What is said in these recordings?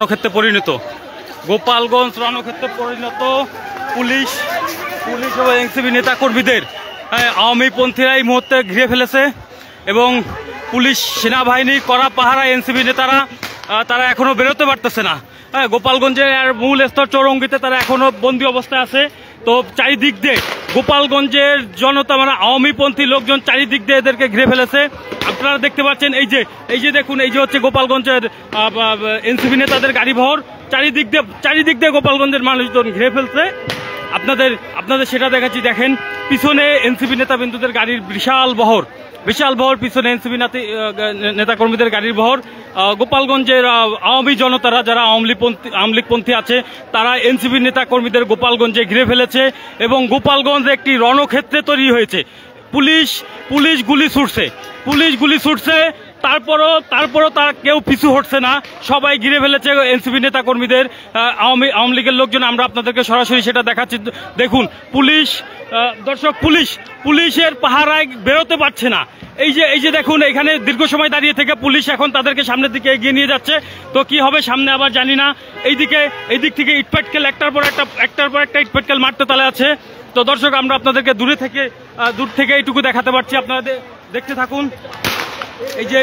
রণক্ষেত্রে পরিণত, গোপালগঞ্জ রণক্ষেত্রে পরিণত। পুলিশ এবং এনসিপি নেতা কর্মীদের আওয়ামীপন্থীরা এই মুহূর্তে ঘিরে ফেলেছে এবং পুলিশ সেনাবাহিনী কড়া পাহারা। এনসিপি নেতারা তারা এখনো বেরোতে পারতেছে না। গোপালগঞ্জের মূল স্তর চৌরঙ্গিতে তারা এখনো বন্দী অবস্থায় আছে। তো চারিদিক দিয়ে গোপালগঞ্জের জনতা মানে আওয়ামীপন্থী লোকজন চারিদিক দিয়ে এদেরকে ঘিরে ফেলেছে। আপনারা দেখতে পাচ্ছেন এই যে দেখুন, এই যে হচ্ছে গোপালগঞ্জের এনসিপি নেতাদের গাড়িবহর চারিদিক দিয়ে গোপালগঞ্জের মানুষজন ঘিরে ফেলছে। আপনাদের সেটা দেখাচ্ছি। দেখেন পিছনে এনসিপি নেতাবিন্দুদের গাড়ির বিশাল বহর পিছনে এনসিপি নেতাকর্মীদের গাড়ির বহর। গোপালগঞ্জের আওয়ামী জনতারা যারা আওয়ামী লীগপন্থী আছে তারা এনসিপি নেতাকর্মীদের গোপালগঞ্জে ঘিরে ফেলেছে এবং গোপালগঞ্জ একটি রণক্ষেত্রে তৈরি হয়েছে। পুলিশ গুলি ছুটছে, তারপরও তারা কেউ পিছু হটছে না, সবাই ঘিরে ফেলেছে এনসিপি নেতা কর্মীদের, আওয়ামী লীগের লোকজন। আমরা আপনাদেরকে সরাসরি সেটা দেখাচ্ছি। দেখুন পুলিশের পাহারায় বেরোতে পারছে না। এই যে দেখুন, এখানে দীর্ঘ সময় দাঁড়িয়ে থেকে পুলিশ এখন তাদেরকে সামনের দিকে এগিয়ে নিয়ে যাচ্ছে। তো কি হবে সামনে আবার জানি না। এই দিক থেকে ইটপাটকেল একটার পর একটা ইটপাটকেল মারতে তালে আছে। তো দর্শক, আমরা আপনাদেরকে দূর থেকে এইটুকু দেখাতে পারছি, আপনারা দেখতে থাকুন। এই যে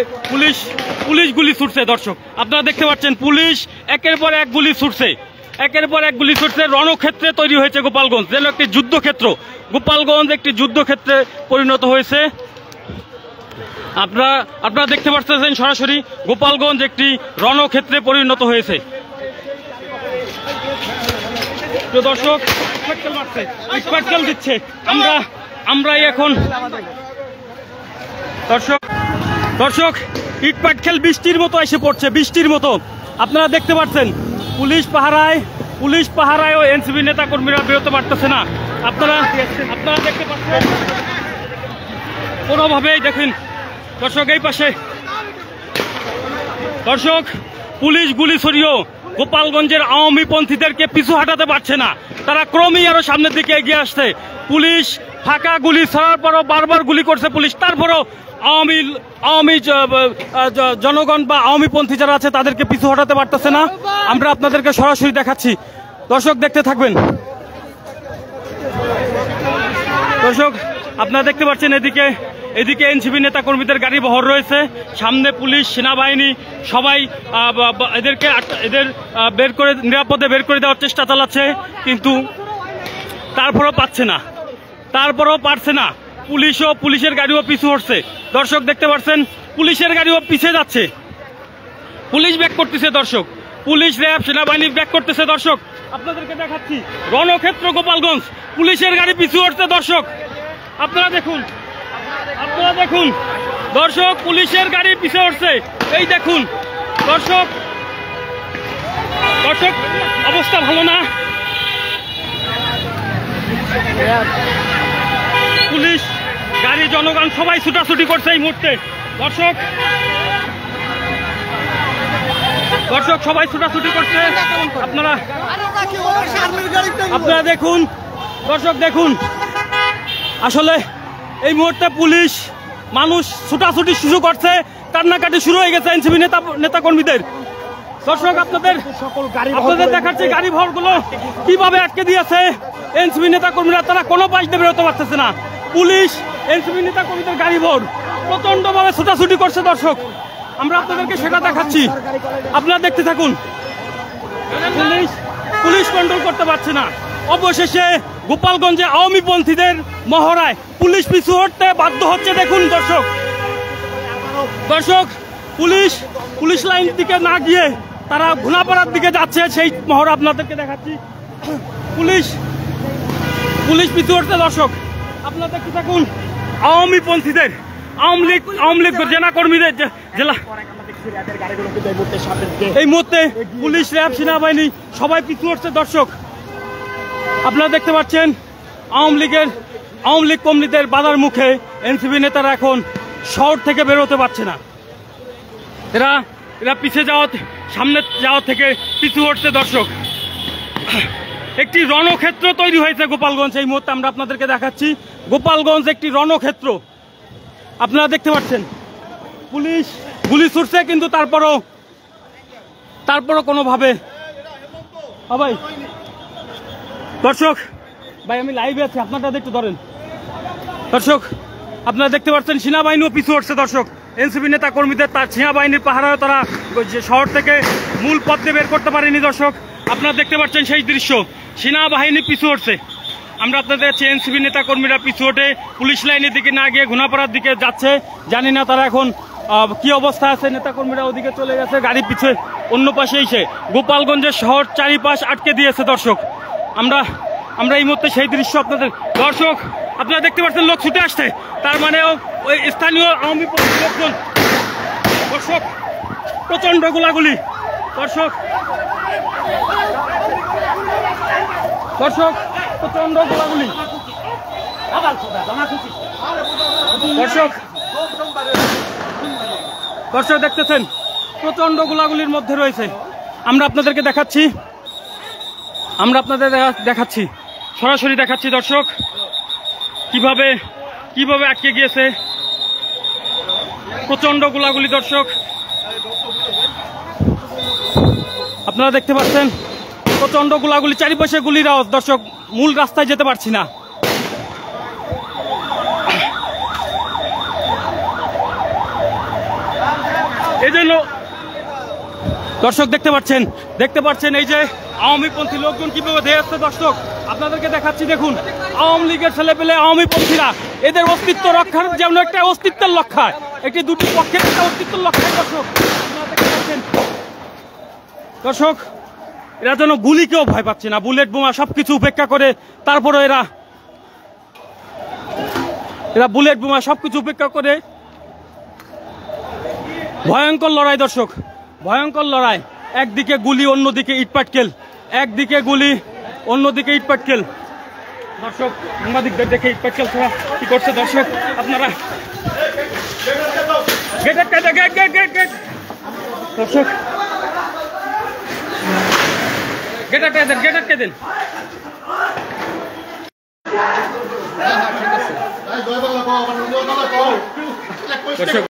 পুলিশ গুলি ছুটছে দর্শক, আপনারা দেখতে পাচ্ছেন। পুলিশ একের পর এক গুলি ছুটছে। রণক্ষেত্রে তৈরি হয়েছে গোপালগঞ্জ, যেন একটি যুদ্ধক্ষেত্র। গোপালগঞ্জ একটি যুদ্ধক্ষেত্রে পরিণত হয়েছে। আপনারা দেখতে পাচ্ছেন সরাসরি গোপালগঞ্জ একটি রণক্ষেত্রে পরিণত হয়েছে। তো দর্শক, ইটপাটকেল দিচ্ছে। আমরাই এখন দর্শক ইটপাটকেল বৃষ্টির মতো এসে পড়ছে, বৃষ্টির মতো। আপনারা দেখতে পাচ্ছেন পুলিশ পাহারায়ও এনসিপি নেতা কর্মীরা বেরোতে পারতেছে না। আপনারা দেখতে পাচ্ছেন কোনোভাবেই। দেখেন দর্শক, এই পাশে দর্শক, পুলিশ গুলি ছড়িয়েও গোপালগঞ্জের আওয়ামীপন্থীদেরকে পিছু হাঁটাতে পারছে না। তারা ক্রমেই আরো সামনের দিকে এগিয়ে আসছে। পুলিশ ফাঁকা গুলি ছড়ার পরও বারবার গুলি করছে পুলিশ, তারপরও আওয়ামী জনগণ বা আওয়ামীপন্থী যারা আছে তাদেরকে পিছু হটাতে পারতেছে না। আমরা আপনাদেরকে সরাসরি দেখাচ্ছি, দর্শক দেখতে থাকবেন। দর্শক, আপনারা দেখতে পাচ্ছেন এদিকে এনসিপি নেতা কর্মীদের গাড়ি বহর রয়েছে, সামনে পুলিশ সেনাবাহিনী সবাই এদের নিরাপদে বের করে দেওয়ার চেষ্টা চালাচ্ছে, কিন্তু তারপরও পারছে না। পুলিশের গাড়িও পিছু হচ্ছে। দর্শক দেখতে পাচ্ছেন, পুলিশের গাড়িও পিছিয়ে যাচ্ছে। পুলিশ ব্যাক করতেছে দর্শক, পুলিশ র্যাব সেনাবাহিনী ব্যাক করতেছে। দর্শক আপনাদেরকে দেখাচ্ছি, রণক্ষেত্র গোপালগঞ্জ, পুলিশের গাড়ি পিছু হচ্ছে। দর্শক আপনারা দেখুন দর্শক, পুলিশের গাড়ি পিছু হচ্ছে। এই দেখুন দর্শক, অবস্থা ভালো না। পুলিশ গাড়ি জনগণ সবাই ছুটাছুটি করছে এই মুহূর্তে। দর্শক সবাই ছুটাছুটি করছে। আপনারা দেখুন দর্শক, দেখুন আসলে এই মুহূর্তে পুলিশ মানুষ ছুটাছুটি শুরু করছে, কান্নাকাটি শুরু হয়ে গেছে এনসিপি নেতা কর্মীদের। দর্শক আপনাদের দেখাচ্ছে গাড়ি ভর গুলো কিভাবে আটকে দিয়েছে এনসিপি নেতা কর্মীরা। তারা কোনো পাশ দিয়ে বেরোতে পারতেছে না। পুলিশ এনসিপি নেতা কর্মীদের গাড়ি ভর প্রচন্ড ভাবে ছুটাছুটি করছে। দর্শক আমরা আপনাদেরকে সেটা দেখাচ্ছি, আপনারা দেখতে থাকুন। পুলিশ কন্ট্রোল করতে পারছে না। অবশেষে গোপালগঞ্জে আওয়ামীপন্থীদের মহড়ায় পুলিশ পিছু হটতে বাধ্য হচ্ছে। দেখুন দর্শক পুলিশ লাইন দিকে না গিয়ে তারা ঘুনাপাড়ার দিকে যাচ্ছে, সেই মহড়া আপনাদেরকে দেখাচ্ছি। পুলিশ পিছু হটতে। দর্শক আপনারা দেখতে থাকুন, আওয়ামীপন্থীদের আওয়ামী লীগ জেলা কর্মীদের এই মুহূর্তে পুলিশ র্যাব সেনাবাহিনী সবাই পিছু হটছে। দর্শক আপনারা দেখতে পাচ্ছেন, আওয়ামী লীগ কর্মীদের বাধার মুখে এনসিপি নেতারা এখন শহর থেকে বেরোতে পারছে না। এরা সামনে যাওয়া থেকে পিছু হটছে। দর্শক একটি রণক্ষেত্র তৈরি হয়েছে গোপালগঞ্জ। এই মুহূর্তে আমরা আপনাদেরকে দেখাচ্ছি, গোপালগঞ্জ একটি রণক্ষেত্র। আপনারা দেখতে পাচ্ছেন পুলিশ গুলি ছুটছে, কিন্তু তারপরও কোনোভাবে ভাই দর্শক ভাই আমি লাইভে আছি, আপনারা একটু ধরেন। দর্শক আপনারা দেখতে পাচ্ছেন সেনাবাহিনীও পিছু হচ্ছে। দর্শক এনসিপি নেতা কর্মীদের তার সেনাবাহিনীর পাহারায় তারা শহর থেকে মূল পথে বের করতে পারেনি। দর্শক আপনারা দেখতে পাচ্ছেন সেই দৃশ্য, সেনাবাহিনী পিছু হচ্ছে। আমরা আপনাদের কাছে এনসিপি নেতা কর্মীরা পিছু হটে পুলিশ লাইনের দিকে না গিয়ে ঘুনাপাড়ার দিকে যাচ্ছে। জানি না তারা এখন কি অবস্থা আছে। নেতা কর্মীরা ওদিকে চলে গেছে, গাড়ি পিছে অন্য পাশে এসে গোপালগঞ্জের শহর চারিপাশ আটকে দিয়েছে। দর্শক আমরা এই মুহূর্তে সেই দৃশ্য আপনাদের দর্শক আপনারা দেখতে পাচ্ছেন, লোক ছুটে আসছে, তার মানে ওই স্থানীয় আওয়ামী লোকজন। দর্শক প্রচন্ড গোলাগুলি। দর্শক প্রচন্ড গোলাগুলি। দর্শক দেখতেছেন প্রচন্ড গোলাগুলির মধ্যে রয়েছে। আমরা আপনাদেরকে দেখাচ্ছি সরাসরি দেখাচ্ছি। দর্শক কিভাবে আটকে গিয়েছে প্রচন্ড গোলাগুলি। দর্শক আপনারা দেখতে পাচ্ছেন প্রচন্ড গোলাগুলি, চারিপাশে গুলির আওয়াজ। দর্শক মূল রাস্তায় যেতে পারছি না। এই জন্য দর্শক দেখতে পাচ্ছেন এই যে আওয়ামীপন্থী লোকজন কিভাবে ধেয়ে আসছে। দর্শক আপনাদেরকে দেখাচ্ছি, দেখুন আওয়ামী লীগের ছেলে পেলে আওয়ামীপন্থীরা এদের অস্তিত্ব রক্ষার যেমন একটা অস্তিত্বের লক্ষ্যায়, একটি দুটি পক্ষের একটা অস্তিত্বের লক্ষ্যায়। দর্শক এরা যেন গুলিকেও ভয় পাচ্ছে না, বুলেট বোমা সবকিছু উপেক্ষা করে তারপরে এরা বুলেট বোমা সবকিছু উপেক্ষা করে ভয়ঙ্কর লড়াই। দর্শক ভয়ঙ্কর লড়াই, একদিকে গুলি অন্যদিকে ইটপাটকেল, একদিকে গুলি অন্যদিকে ইটপাটকেল। দর্শক সাংবাদিকদের দেখে ইটপাটকেল ছাড়া কি করছে। দর্শক আপনারা দর্শক গেট আটকে দেন। দর্শক